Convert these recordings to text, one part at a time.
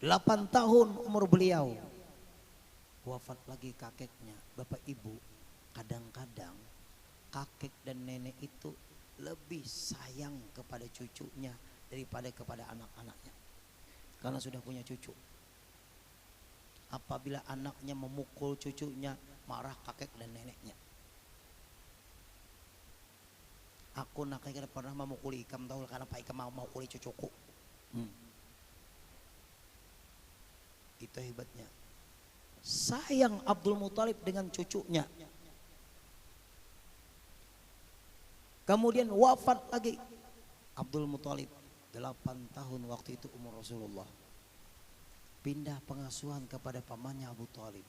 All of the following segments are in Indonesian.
8 tahun umur beliau, wafat lagi kakeknya. Bapak Ibu, kadang-kadang kakek dan nenek itu lebih sayang kepada cucunya daripada kepada anak-anaknya, karena sudah punya cucu. Apabila anaknya memukul cucunya, marah kakek dan neneknya. Aku nakal pernah memukuli Ikam, tahu karena Pak Ikam mau memukuli cucuku. Itu hebatnya. Sayang Abdul Muthalib dengan cucunya. Kemudian wafat lagi Abdul Muthalib, 8 tahun waktu itu umur Rasulullah. Pindah pengasuhan kepada pamannya Abu Thalib.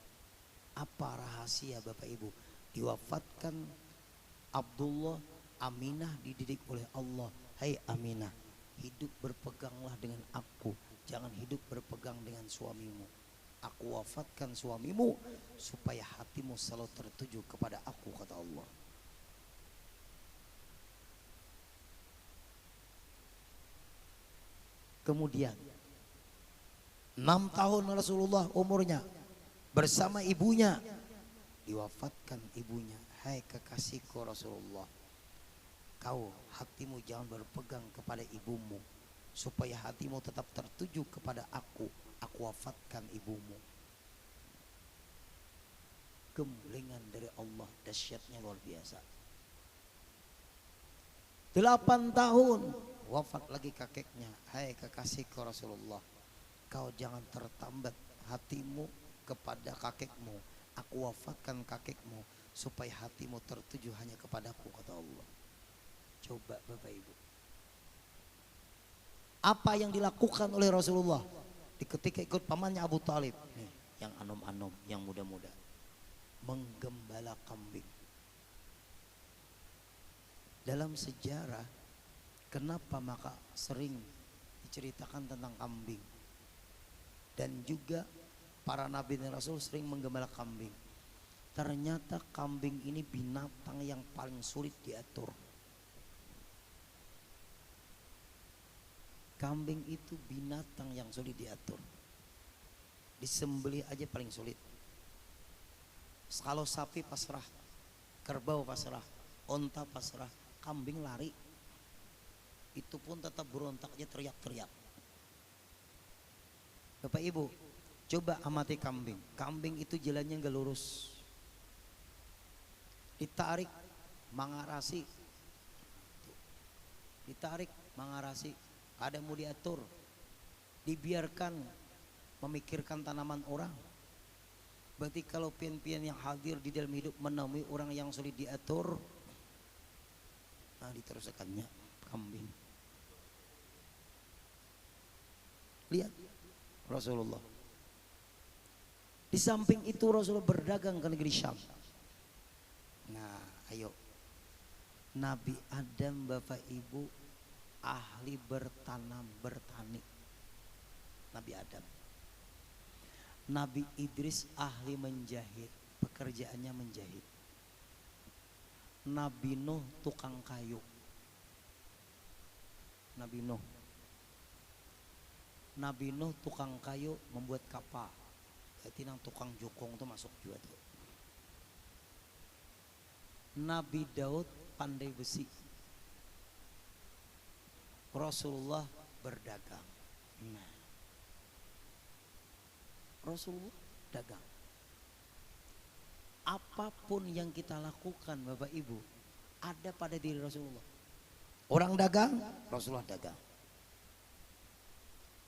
Apa rahasia Bapak Ibu? Diwafatkan Abdullah, Aminah dididik oleh Allah. Hai Aminah, hidup berpeganglah dengan aku, jangan hidup berpegang dengan suamimu. Aku wafatkan suamimu supaya hatimu selalu tertuju kepada aku, kata Allah. Kemudian 6 tahun Rasulullah umurnya bersama ibunya, diwafatkan ibunya. Hai kekasihku Rasulullah, kau hatimu jangan berpegang kepada ibumu, supaya hatimu tetap tertuju kepada aku wafatkan ibumu. Gemblengan dari Allah, dahsyatnya luar biasa. 8 tahun wafat lagi kakeknya. Hai kekasihku Rasulullah, kau jangan tertambat hatimu kepada kakekmu, aku wafatkan kakekmu supaya hatimu tertuju hanya kepadaku, kata Allah. Coba Bapak Ibu, apa yang dilakukan oleh Rasulullah di ketika ikut pamannya Abu Thalib nih, yang anom-anom, yang muda-muda, menggembala kambing. Dalam sejarah, kenapa maka sering diceritakan tentang kambing, dan juga para nabi dan rasul sering menggembala kambing. Ternyata kambing ini binatang yang paling sulit diatur. Kambing itu binatang yang sulit diatur. Disembelih aja paling sulit. Kalau sapi pasrah, kerbau pasrah, onta pasrah, kambing lari. Itu pun tetap berontaknya teriak-teriak. Bapak Ibu, coba amati kambing. Kambing itu jalannya nggak lurus. Ditarik, mangarasi. Ditarik, mangarasi. Ada mau diatur. Dibiarkan memikirkan tanaman orang. Berarti kalau pian-pian yang hadir di dalam hidup menemui orang yang sulit diatur, nah diterusakannya kambing. Lihat Rasulullah. Di samping itu Rasulullah berdagang ke negeri Syam. Nah, ayo. Nabi Adam Bapak Ibu ahli bertanam, bertani. Nabi Adam. Nabi Idris ahli menjahit, pekerjaannya menjahit. Nabi Nuh tukang kayu. Nabi Nuh. Nabi Nuh tukang kayu membuat kapal. Berarti nang tukang jukung itu masuk juga tuh. Nabi Daud pandai besi. Rasulullah berdagang. Nah, Rasulullah dagang. Apapun yang kita lakukan Bapak Ibu ada pada diri Rasulullah. Orang dagang, Rasulullah dagang.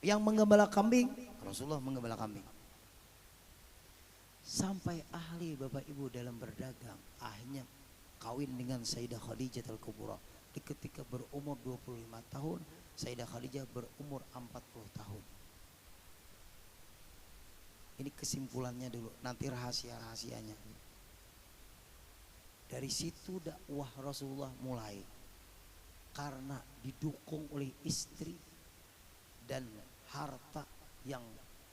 Yang menggembala kambing, Rasulullah menggembala kambing. Sampai ahli Bapak Ibu dalam berdagang, akhirnya kawin dengan Sayyidah Khadijah Al-Kubra. Ketika berumur 25 tahun, Sayyidah Khadijah berumur 40 tahun. Ini kesimpulannya dulu, nanti rahasia-rahasianya. Dari situ dakwah Rasulullah mulai. Karena didukung oleh istri dan harta yang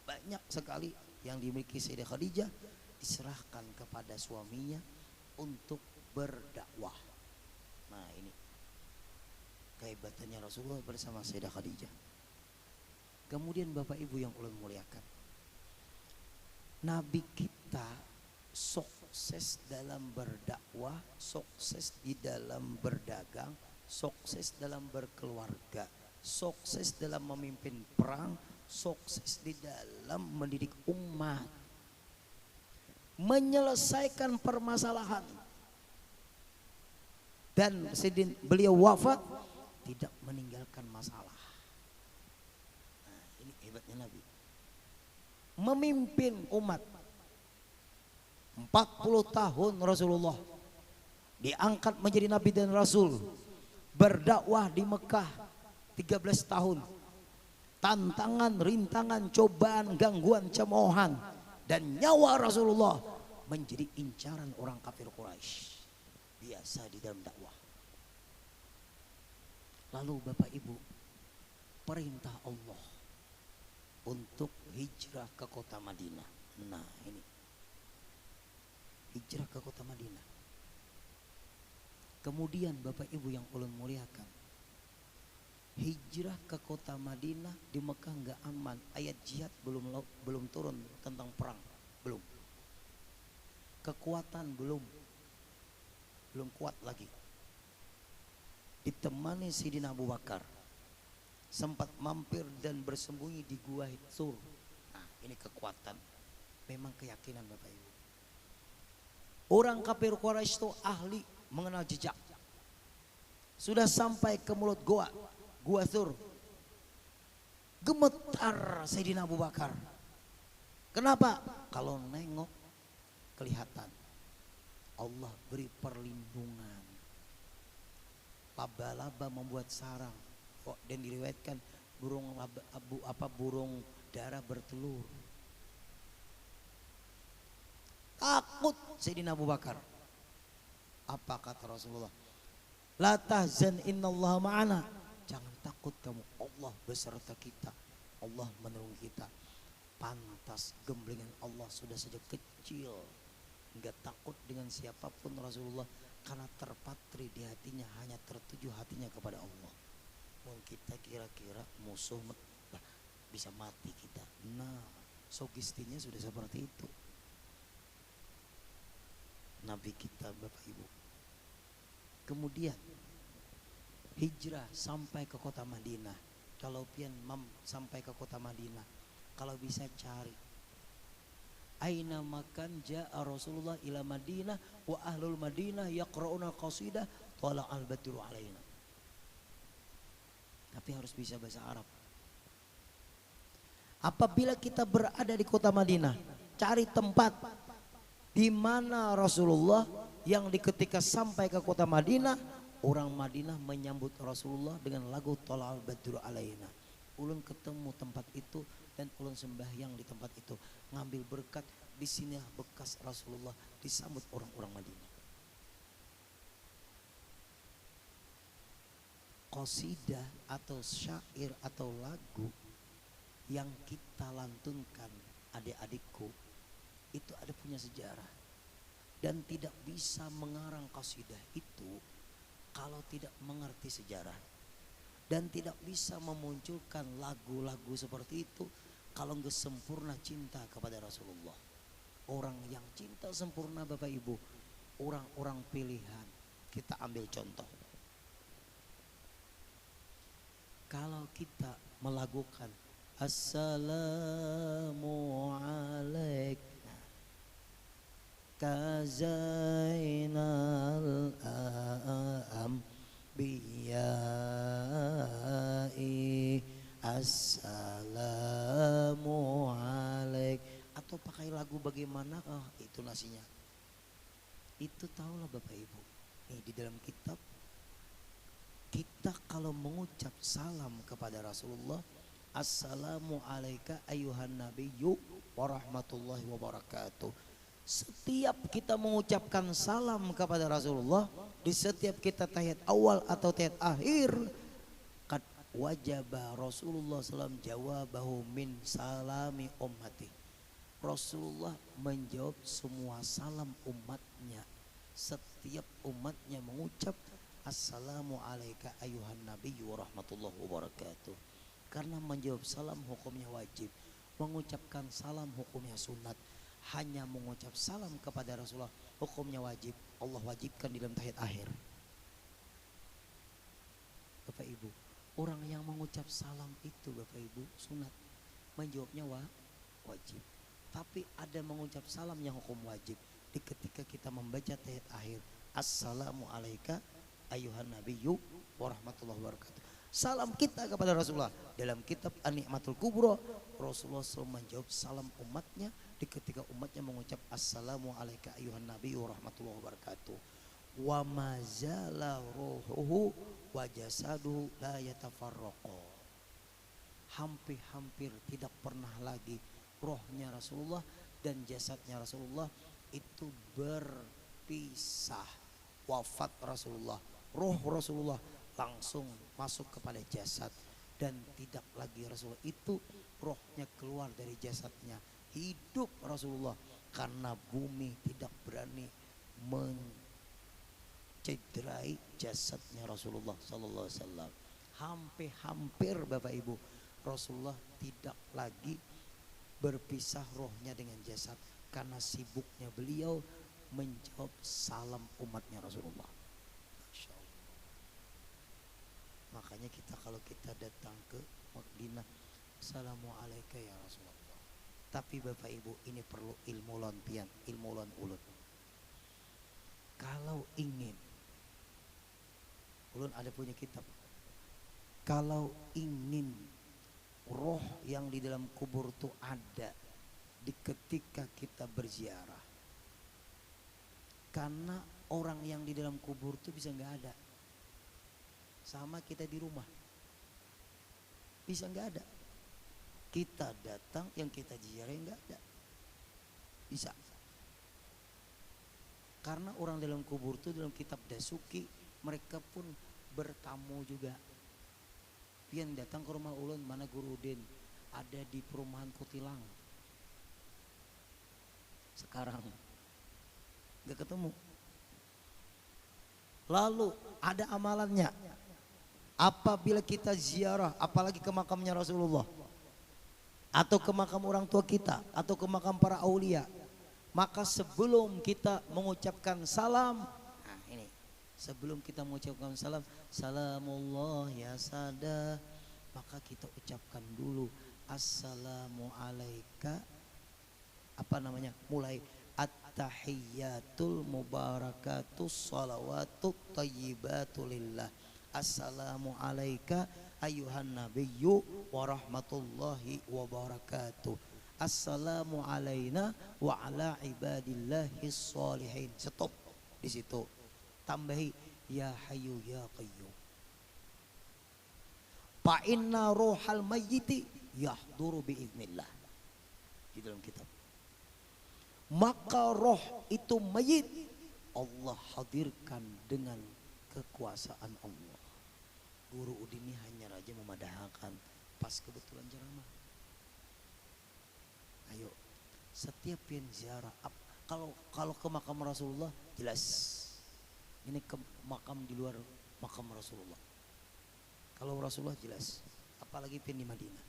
banyak sekali yang dimiliki Sayyidah Khadijah, diserahkan kepada suaminya untuk berdakwah. Nah ini kehebatannya Rasulullah bersama Sayyidah Khadijah. Kemudian Bapak Ibu yang ulun muliakan, Nabi kita sukses dalam berdakwah, sukses di dalam berdagang, sukses dalam berkeluarga, sukses dalam memimpin perang, sukses di dalam mendidik umat, menyelesaikan permasalahan. Dan beliau wafat tidak meninggalkan masalah. Nah, ini hebatnya Nabi. Memimpin umat 40 tahun Rasulullah diangkat menjadi Nabi dan Rasul, berdakwah di Mekah 13 tahun, tantangan, rintangan, cobaan, gangguan, cemoohan, dan nyawa Rasulullah menjadi incaran orang kafir Quraisy. Biasa di dalam dakwah. Lalu Bapak Ibu, perintah Allah untuk hijrah ke kota Madinah. Nah ini, hijrah ke kota Madinah. Kemudian Bapak Ibu yang ulun muliakan, hijrah ke kota Madinah. Di Mekah nggak aman, ayat jihad belum turun tentang perang, belum. Kekuatan belum kuat lagi. Ditemani Sayyidina Abu Bakar, sempat mampir dan bersembunyi di gua Hitsur. Nah ini kekuatan, memang keyakinan Bapak Ibu. Orang kafir Quraisy itu ahli mengenal jejak. Sudah sampai ke mulut gua Thur, gemetar Sayyidina Abu Bakar. Kenapa? Kalau nengok kelihatan Allah beri perlindungan. Laba-laba membuat sarang. Dan diriwayatkan burung dara bertelur. Takut Sayyidina Abu Bakar. Apa kata Rasulullah? La tahzan innallaha ma'ana. Jangan takut kamu, Allah beserta kita. Allah menolongi kita. Pantas gemblengan Allah sudah sejak kecil nggak takut dengan siapapun Rasulullah, karena terpatri di hatinya, hanya tertuju hatinya kepada Allah. Mau kita kira-kira musuh bisa mati kita. Nah, sugestinya sudah seperti itu. Nabi kita Bapak Ibu. Kemudian hijrah sampai ke kota Madinah. Kalau pian sampai ke kota Madinah, kalau bisa cari aina makan ja'a Rasulullah ila Madinah wa ahlul Madinah yaqra'una qasidah tala al-badru alaina. Tapi harus bisa bahasa Arab. Apabila kita berada di kota Madinah, cari tempat di mana Rasulullah yang ketika sampai ke kota Madinah, orang Madinah menyambut Rasulullah dengan lagu tala al-badru alaina. Ulun ketemu tempat itu dan ulun sembahyang di tempat itu, ngambil berkat. Di sini bekas Rasulullah disambut orang-orang Madinah. Qasidah atau syair atau lagu yang kita lantunkan adik-adikku itu ada punya sejarah, dan tidak bisa mengarang qasidah itu kalau tidak mengerti sejarah, dan tidak bisa memunculkan lagu-lagu seperti itu kalau nggak sempurna cinta kepada Rasulullah. Orang yang cinta sempurna Bapak Ibu, orang-orang pilihan. Kita ambil contoh. Kalau kita melakukan Assalamu alaik kazainal anbiya'i Assalamu alaik, atau pakai lagu bagaimana, itu nasinya. Itu tahulah Bapak Ibu. Nih di dalam kitab, kita kalau mengucap salam kepada Rasulullah, Assalamu alaika ayuhan nabiyyu warahmatullahi wabarakatuh. Setiap kita mengucapkan salam kepada Rasulullah, di setiap kita tahiyat awal atau tahiyat akhir, qad wajaba Rasulullah SAW jawabahu min salami ummati. Rasulullah menjawab semua salam umatnya. Setiap umatnya mengucap Assalamu alaika ayuhan nabiyyu warahmatullahi wabarakatuh. Karena menjawab salam hukumnya wajib, mengucapkan salam hukumnya sunat. Hanya mengucap salam kepada Rasulullah hukumnya wajib. Allah wajibkan di dalam tahiyat akhir. Bapak Ibu, orang yang mengucap salam itu Bapak Ibu sunat, menjawabnya wajib. Tapi ada mengucap salam yang hukum wajib di ketika kita membaca tahiyat akhir. Assalamu alayka ayuhan nabiyyu warahmatullahi wabarakatuh. Salam kita kepada Rasulullah. Dalam kitab An-Ni'matul Kubra, Rasulullah SAW menjawab salam umatnya di ketika umatnya mengucap Assalamu alayka ayuhan nabiyyu warahmatullahi wabarakatuh. Wa mazala ruhuhu wa jasaduhu la yatafarraqo. Hampir-hampir tidak pernah lagi rohnya Rasulullah dan jasadnya Rasulullah itu berpisah. Wafat Rasulullah, roh Rasulullah langsung masuk kepada jasad, dan tidak lagi Rasulullah itu rohnya keluar dari jasadnya. Hidup Rasulullah karena bumi tidak berani mencederai jasadnya Rasulullah sallallahu alaihi wasallam. Hampir Bapak Ibu, Rasulullah tidak lagi berpisah rohnya dengan jasad karena sibuknya beliau menjawab salam umatnya Rasulullah. Masya Allah. Makanya kita kalau kita datang ke Madinah, Assalamualaikum ya Rasulullah. Tapi Bapak Ibu, ini perlu ilmu lontian, ilmu lon ulut. Kalau ingin, ulun ada punya kitab. Kalau ingin roh yang di dalam kubur itu ada di ketika kita berziarah. Karena orang yang di dalam kubur itu bisa nggak ada. Sama kita di rumah. Bisa nggak ada. Kita datang yang kita ziarah nggak ada. Bisa. Karena orang dalam kubur itu dalam kitab Dasuki mereka pun bertamu juga. Pian datang ke rumah ulun, mana Guru Udin, ada di perumahan Kutilang. Sekarang nggak ketemu. Lalu ada amalannya. Apabila kita ziarah, apalagi ke makamnya Rasulullah, atau ke makam orang tua kita, atau ke makam para aulia, maka sebelum kita mengucapkan salam, nah ini, sebelum kita mengucapkan salam, salamullah ya sada, maka kita ucapkan dulu assalamu alaika, apa namanya, mulai at-tahiyyatul mubarakatus salawatut thayyibatu lillah. Assalamu alaika ayuhan nabiyyu wa rahmatullahi wa barakatuh. Assalamu alaina wa ala ibadillahis sholihin. Stop di situ. Tambahi ya hayyu ya qayyum. Fa inna ruhal mayyiti yahduru biiznillah. Di dalam kitab. Maka roh itu mayit Allah hadirkan dengan kekuasaan Allah. Guru Udin ini hanya raja memadahkan pas kebetulan ceramah. Ayo, setiap yang ziarah, kalau ke makam Rasulullah jelas ini ke makam di luar makam Rasulullah. Kalau Rasulullah jelas, apalagi pian di Madinah.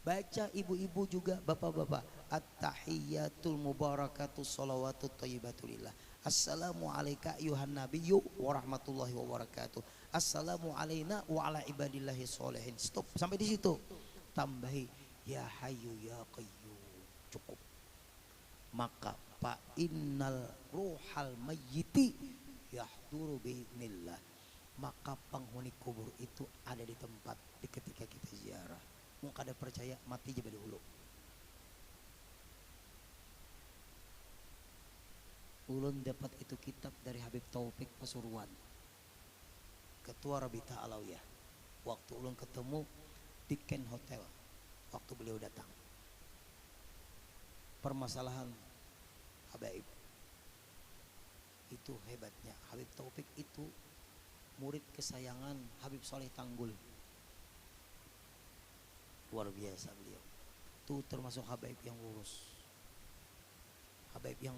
Baca ibu-ibu juga, bapak-bapak, at-tahiyyatul mubarakatus salawatut thayyibatulillah. Assalamu alayka ayuhan nabiyyu wa rahmatullahi wa barakatuh. Assalamu alayna wa ala ibadillahi sholihin. Stop sampai di situ. Tambahi ya hayyu ya qayyum. Cukup. Maka fa innal ruhal mayyiti yahduru biiznillah. Maka penghuni kubur itu ada di tempat di ketika kita ziarah. Mau kada percaya mati aja dulu. Ulun dapat itu kitab dari Habib Taufik Pasuruan, Ketua Rabita Alawiyah. Waktu ulun ketemu di Ken Hotel, waktu beliau datang. Permasalahan Habaib. Itu hebatnya. Habib Taufik itu murid kesayangan Habib Soleh Tanggul. Luar biasa beliau. Itu termasuk habaib yang lurus. Habaib yang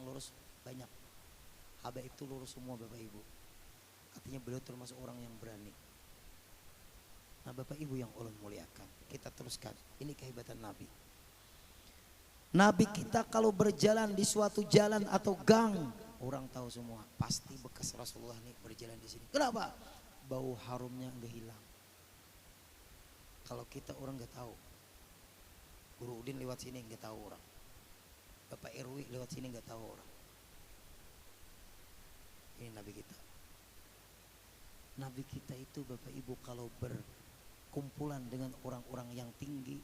lurus banyak. Habaib itu lurus semua Bapak Ibu. Artinya beliau termasuk orang yang berani. Nah Bapak Ibu yang ulun muliakan, kita teruskan. Ini kehebatan Nabi. Nabi kita kalau berjalan di suatu jalan atau gang, orang tahu semua pasti bekas Rasulullah nih berjalan di sini. Kenapa? Bau harumnya nggak hilang. Kalau kita orang nggak tahu, Guru Udin lewat sini nggak tahu orang, Bapak Irwi lewat sini nggak tahu orang. Ini Nabi kita. Nabi kita itu Bapak Ibu kalau berkumpulan dengan orang-orang yang tinggi,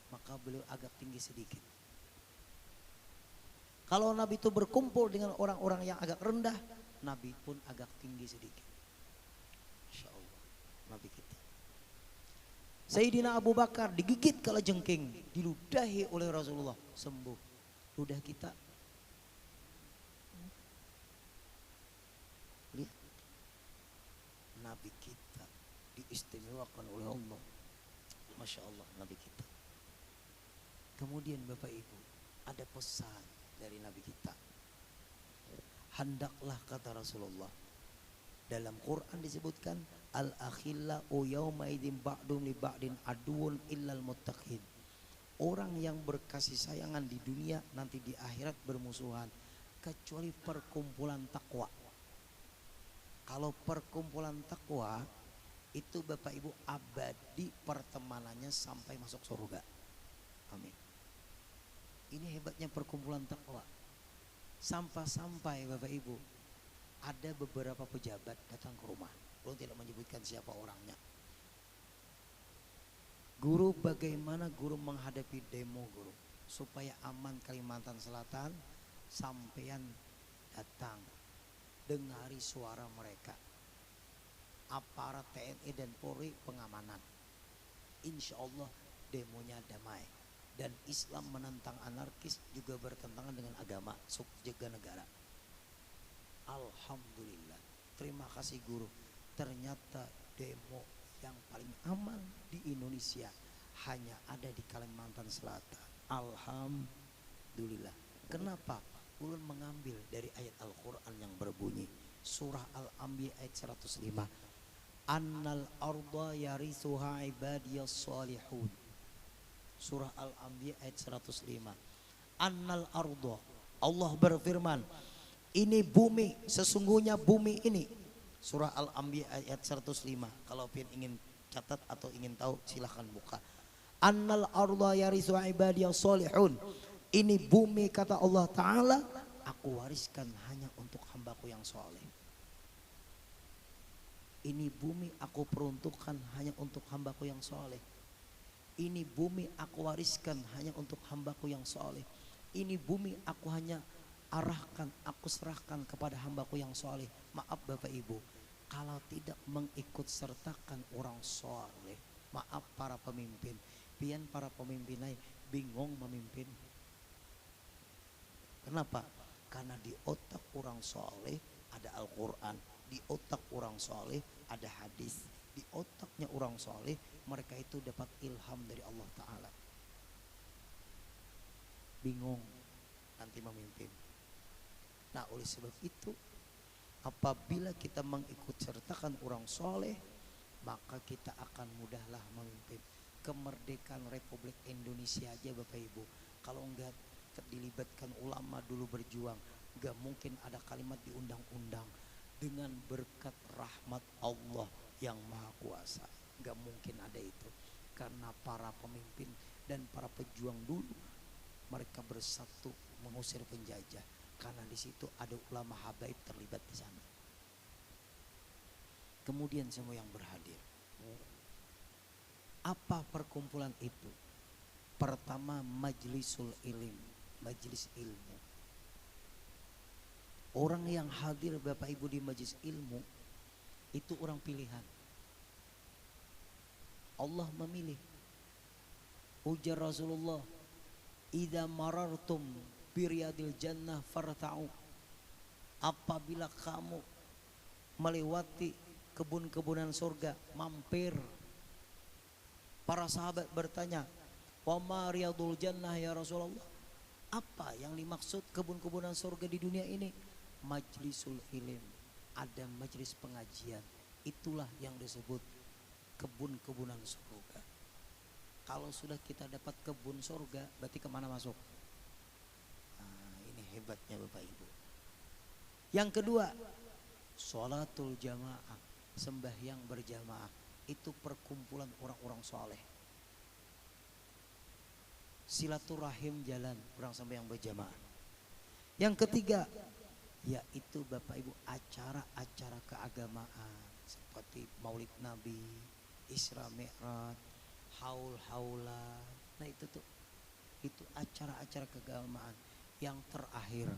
maka beliau agak tinggi sedikit. Kalau Nabi itu berkumpul dengan orang-orang yang agak rendah, Nabi pun agak tinggi sedikit. Insya Allah, Nabi kita. Sayyidina Abu Bakar digigit kalajengking, diludahi oleh Rasulullah, sembuh. Ludah kita, lihat, Nabi kita diistimewakan oleh Allah. Masya Allah, Nabi kita. Kemudian Bapak Ibu, ada pesan dari Nabi kita. Hendaklah, kata Rasulullah, dalam Quran disebutkan al-akhillau yawma idzin ba'dum li ba'din aduun illal muttaqin. Orang yang berkasih sayangan di dunia nanti di akhirat bermusuhan kecuali perkumpulan takwa. Kalau perkumpulan takwa itu Bapak Ibu abadi pertemanannya sampai masuk surga. Amin. Ini hebatnya perkumpulan takwa. Sampai Bapak Ibu ada beberapa pejabat datang ke rumah. Belum tidak menyebutkan siapa orangnya. Guru, bagaimana guru menghadapi demo guru supaya aman Kalimantan Selatan? Sampean datang, dengari suara mereka. Aparat TNI dan Polri pengamanan. Insya Allah demonya damai. Dan Islam menentang anarkis juga bertentangan dengan agama, jaga negara. Alhamdulillah, terima kasih guru. Ternyata demo yang paling aman di Indonesia hanya ada di Kalimantan Selatan. Alhamdulillah. Kenapa? Ulun mengambil dari ayat Al-Quran yang berbunyi surah Al-Anbiya ayat 105. Annal arda yarisuha ibadiyas salihun. Surah Al-Anbiya ayat 105. Annal arda, Allah berfirman, ini bumi, sesungguhnya bumi ini. Surah Al-Anbiya ayat 105. Kalau ingin catat atau ingin tahu silahkan buka. Annal arda yarisu ibadiyas salihun. Ini bumi, kata Allah Ta'ala, aku wariskan hanya untuk hambaku yang soleh. Ini bumi aku peruntukkan hanya untuk hambaku yang soleh. Ini bumi aku wariskan hanya untuk hambaku yang soleh. Ini bumi aku hanya arahkan, aku serahkan kepada hambaku yang soleh. Maaf Bapak Ibu, kalau tidak mengikut sertakan orang soleh, maaf para pemimpin, pian para pemimpin lain bingung memimpin. Kenapa? Karena di otak orang soleh ada Al-Quran, di otak orang soleh ada hadis, di otaknya orang soleh mereka itu dapat ilham dari Allah Ta'ala. Bingung nanti memimpin. Nah oleh sebab itu, apabila kita mengikut sertakan orang soleh, maka kita akan mudahlah memimpin. Kemerdekaan Republik Indonesia aja Bapak Ibu, kalau enggak dilibatkan ulama dulu berjuang, enggak mungkin ada kalimat di undang-undang. Dengan berkat rahmat Allah yang Maha Kuasa, enggak mungkin ada itu. Karena para pemimpin dan para pejuang dulu, mereka bersatu mengusir penjajah. Karena di situ ada ulama habaib terlibat di sana. Kemudian semua yang berhadir. Apa perkumpulan itu? Pertama, majlisul ilim, majlis ilmu. Orang yang hadir Bapak Ibu di majlis ilmu itu orang pilihan. Allah memilih. Ujar Rasulullah, idza marartum biryadil jannah farta'u. Apabila kamu melewati kebun-kebunan surga, mampir. Para sahabat bertanya, wa ma riyadul jannah ya Rasulullah? Apa yang dimaksud kebun-kebunan surga di dunia ini? Majlisul ilim, ada majlis pengajian. Itulah yang disebut kebun-kebunan surga. Kalau sudah kita dapat kebun surga, berarti kemana masuk? Nah, ini hebatnya Bapak Ibu. Yang kedua, sholatul jamaah, sembahyang berjamaah. Itu perkumpulan orang-orang soleh. Silaturahim jalan, orang sembahyang berjamaah. Yang ketiga, yaitu Bapak Ibu acara-acara keagamaan seperti Maulid Nabi, Isra Mi'raj, haul-haulan. Nah itu acara-acara keagamaan. Yang terakhir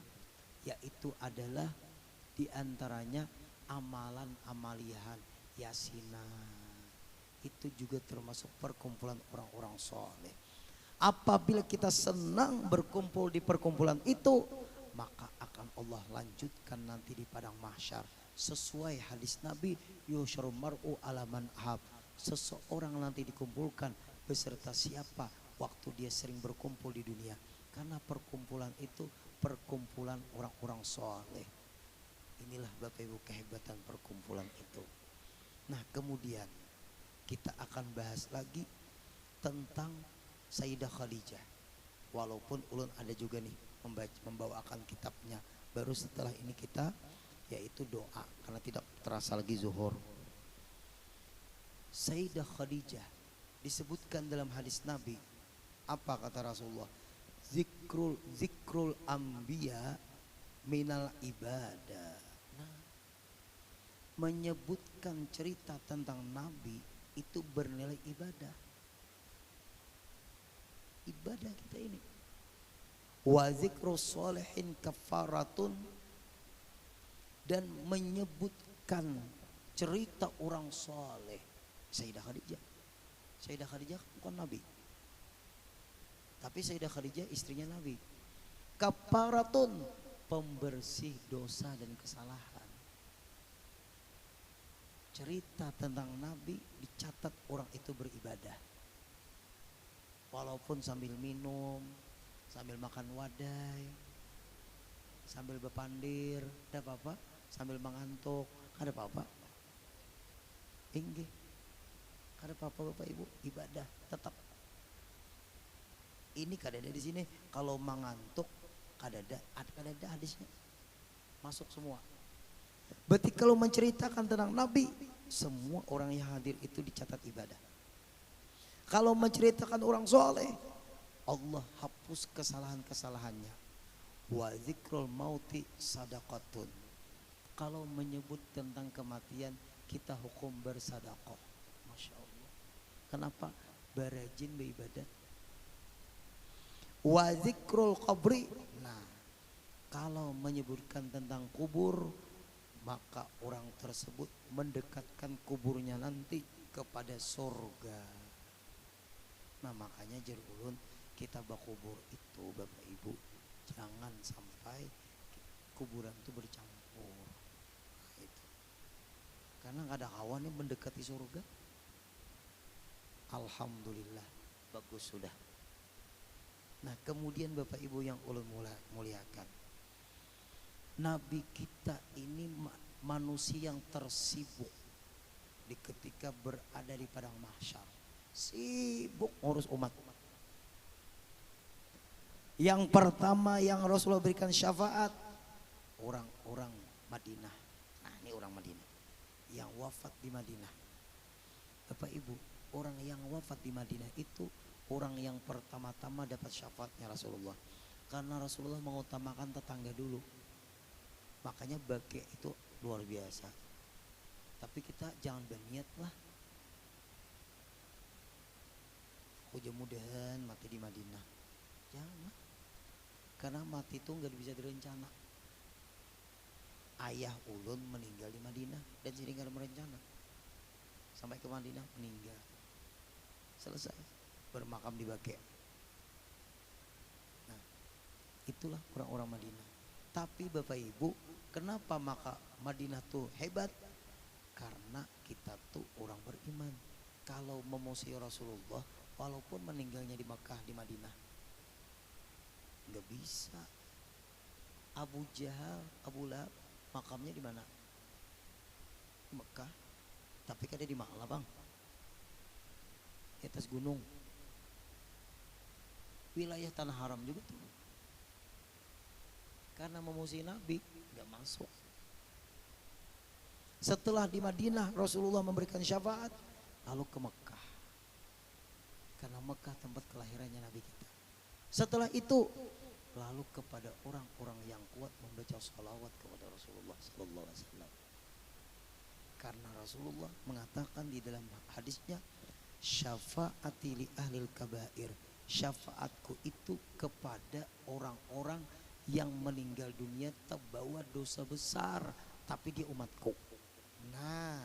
yaitu adalah diantaranya amalan-amalihan yasinan. Itu juga termasuk perkumpulan orang-orang soleh. Apabila kita senang berkumpul di perkumpulan itu, maka akan Allah lanjutkan nanti di padang mahsyar. Sesuai hadis Nabi, yusyarul mar'u ala man ahab. Seseorang nanti dikumpulkan beserta siapa waktu dia sering berkumpul di dunia. Karena perkumpulan itu perkumpulan orang-orang soleh. Inilah Bapak Ibu kehebatan perkumpulan itu. Nah kemudian kita akan bahas lagi tentang Sayyidah Khadijah. Walaupun ulun ada juga nih membawakan kitabnya. Baru setelah ini kita yaitu doa karena tidak terasa lagi zuhur. Sayyidah Khadijah disebutkan dalam hadis Nabi. Apa kata Rasulullah? Zikrul anbiya minal ibadah. Nah, menyebutkan cerita tentang Nabi itu bernilai ibadah. Ibadah kita ini. Wa zikrus sholihin kafaratun, dan menyebutkan cerita orang soleh. Sayyidah Khadijah. Sayyidah Khadijah bukan Nabi, tapi Sayyidah Khadijah istrinya Nabi. Kafaratun, pembersih dosa dan kesalahan. Cerita tentang Nabi dicatat orang itu beribadah. Walaupun sambil minum, sambil makan wadai, sambil berpandir, ada apa-apa? Sambil mengantuk, ada apa-apa? Inggih, ada apa-apa Bapak Ibu? Ibadah tetap. Ini kadada di sini kalau mengantuk, kadada hadisnya masuk semua. Berarti kalau menceritakan tentang Nabi, semua orang yang hadir itu dicatat ibadah. Kalau menceritakan orang soleh, Allah hapus kesalahan-kesalahannya. Wa zikrul mauti sadaqatun. Kalau menyebut tentang kematian, kita hukum bersadaqah. Masya Allah. Kenapa? Berajin beribadah. Wa zikrul qabri. Nah, kalau menyebutkan tentang kubur, maka orang tersebut mendekatkan kuburnya nanti kepada surga. Nah makanya jar ulun kita bakubur itu Bapak Ibu jangan sampai kuburan itu bercampur. Nah, itu. Karena nggak ada kawan yang mendekati surga. Alhamdulillah bagus sudah. Nah kemudian Bapak Ibu yang ulun muliakan, Nabi kita ini manusia yang tersibuk di ketika berada di padang mahsyar. Sibuk ngurus umat. Yang pertama yang Rasulullah berikan syafaat orang-orang Madinah. Nah ini orang Madinah yang wafat di Madinah. Bapak Ibu, orang yang wafat di Madinah itu orang yang pertama-tama dapat syafaatnya Rasulullah. Karena Rasulullah mengutamakan tetangga dulu. Makanya bagi itu luar biasa. Tapi kita jangan berniat lah, mudah-mudahan mati di Madinah. Jangan. Karena mati itu nggak bisa direncana. Ayah ulun meninggal di Madinah dan sini nggak ada merencana. Sampai ke Madinah meninggal. Selesai. Bermakam di Baqi'. Nah, itulah orang-orang Madinah. Tapi Bapak Ibu, kenapa maka Madinah tuh hebat? Karena kita tuh orang beriman. Kalau memusuhi Rasulullah, walaupun meninggalnya di Makkah, di Madinah, nggak bisa. Abu Jahal, Abu Lahab, makamnya di mana? Di Makkah. Tapi kan dia di Ma'la bang. di atas gunung. Wilayah tanah haram juga tuh. Karena memusuhi Nabi, nggak masuk. Setelah di Madinah Rasulullah memberikan syafaat, lalu ke Mekah. Karena Mekah tempat kelahirannya Nabi kita. Setelah itu lalu kepada orang-orang yang kuat membaca salawat kepada Rasulullah sallallahu alaihi wasallam. Karena Rasulullah mengatakan di dalam hadisnya, syafaati li ahlil kabair, syafaatku itu kepada orang-orang yang meninggal dunia terbawa dosa besar tapi dia umatku. Nah,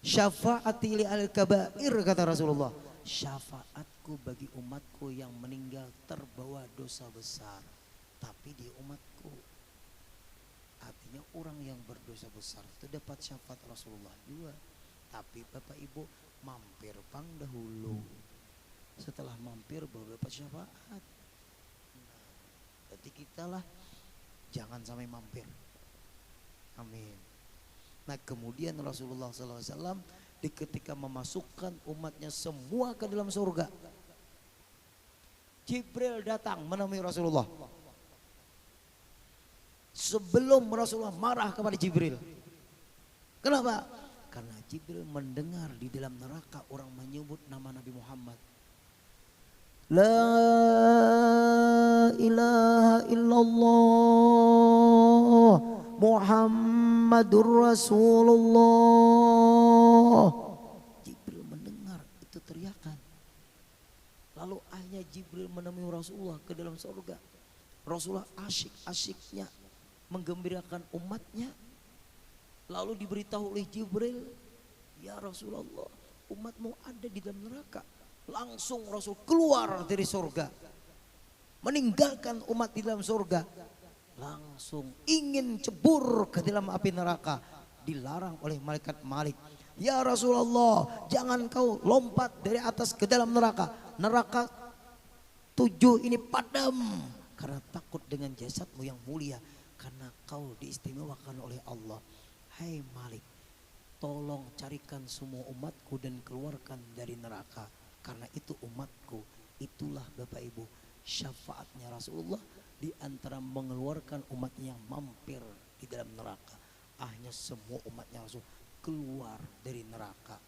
syafaati li ahlil kabair kata Rasulullah, syafaatku bagi umatku yang meninggal terbawa dosa besar tapi dia umatku. Artinya orang yang berdosa besar itu dapat syafaat Rasulullah juga. Tapi Bapak Ibu mampir pang dahulu. Setelah mampir baru dapat syafaat. Nah, berarti kita lah jangan sampai mampir. Amin. Nah kemudian Rasulullah SAW ketika memasukkan umatnya semua ke dalam surga, Jibril datang menemui Rasulullah. Sebelum Rasulullah marah kepada Jibril. Kenapa? Karena Jibril mendengar di dalam neraka orang menyebut nama Nabi Muhammad. La ilaha illallah Muhammadur Rasulullah. Jibril mendengar itu teriakan. Lalu akhirnya Jibril menemui Rasulullah ke dalam surga. Rasulullah asyik-asyiknya menggembirakan umatnya. Lalu diberitahu oleh Jibril, ya Rasulullah, umatmu ada di dalam neraka. Langsung Rasul keluar dari surga, meninggalkan umat di dalam surga, langsung ingin cebur ke dalam api neraka. Dilarang oleh malaikat Malik, ya Rasulullah, jangan kau lompat dari atas ke dalam neraka. Neraka 7 ini padam karena takut dengan jasadmu yang mulia, karena kau diistimewakan oleh Allah. Hai Malik, tolong carikan semua umatku dan keluarkan dari neraka, karena itu umatku. Itulah Bapak Ibu syafaatnya Rasulullah di antara mengeluarkan umatnya yang mampir di dalam neraka. Akhirnya semua umatnya Rasul keluar dari neraka.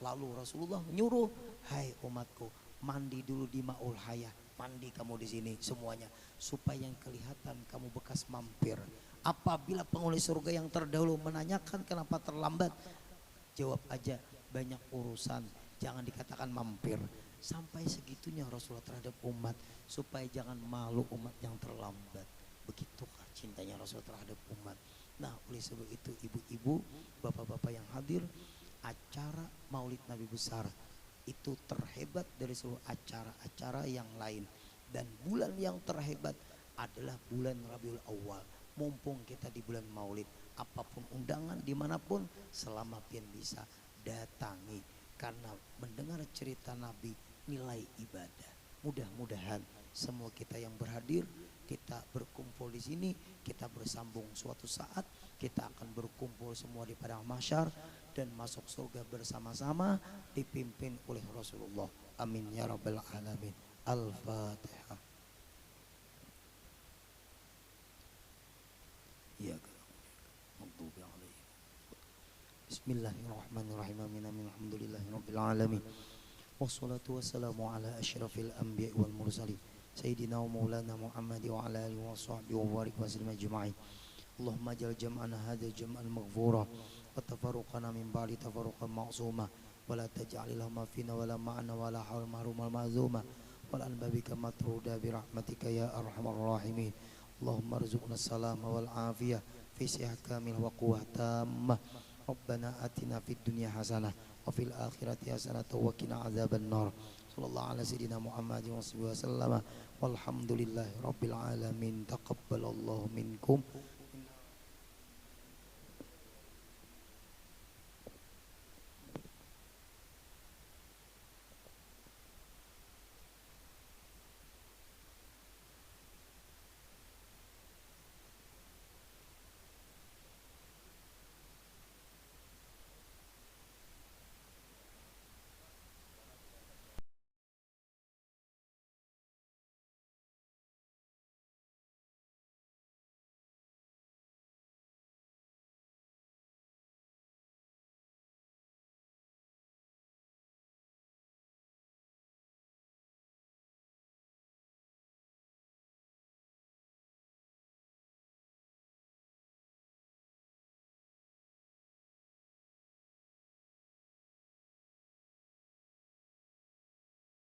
Lalu Rasulullah menyuruh, hai umatku, mandi dulu di Ma'ul Hayah, mandi kamu di sini semuanya, supaya yang kelihatan kamu bekas mampir. Apabila penghuni surga yang terdahulu menanyakan kenapa terlambat, jawab aja banyak urusan, jangan dikatakan mampir. Sampai segitunya Rasulullah terhadap umat, supaya jangan malu umat yang terlambat. Begitukah cintanya Rasul terhadap umat. Nah oleh sebab itu ibu-ibu, bapak-bapak yang hadir, acara Maulid Nabi besar itu terhebat dari seluruh acara-acara yang lain. Dan bulan yang terhebat adalah bulan Rabiul Awal. Mumpung kita di bulan Maulid, apapun undangan dimanapun, selama pian bisa datangi. Karena mendengar cerita Nabi nilai ibadah. Mudah-mudahan semua kita yang berhadir, kita berkumpul di sini, kita bersambung suatu saat, kita akan berkumpul semua di padang mahsyar dan masuk surga bersama-sama dipimpin oleh Rasulullah. Amin ya rabbal alamin. Al-Fatihah. Ya, Bismillahirrahmanirrahim. Amin amin. Alhamdulillahirabbil alamin. Wassalatu wassalamu ala asyrafil anbiya'i wal mursalin sayyidina wa maulana Muhammad wa ala alihi wa sahbihi wa barik wa sallim ajma'in. Allahumma jal jam'ana hadha jam'an maghfura wa tafarruqana min ba'di tafarruqan ma'suma wa la taj'al lahum fina wa la ma'ana wa la hawla mahrumal ma'zuma wa la anbabika matruda bi rahmatika ya arhamar rahimin. Allahumma arzuqna salama wal afiyah fi sihhat kamil wa quwwah tammah. Rabbana atina fid dunya hasanah wa fil akhirati hasanah wa qina adzaban nar. Sallallahu ala sayyidina Muhammadin wa sallam. Walhamdulillahi rabbil alamin. Taqabbalallahu minkum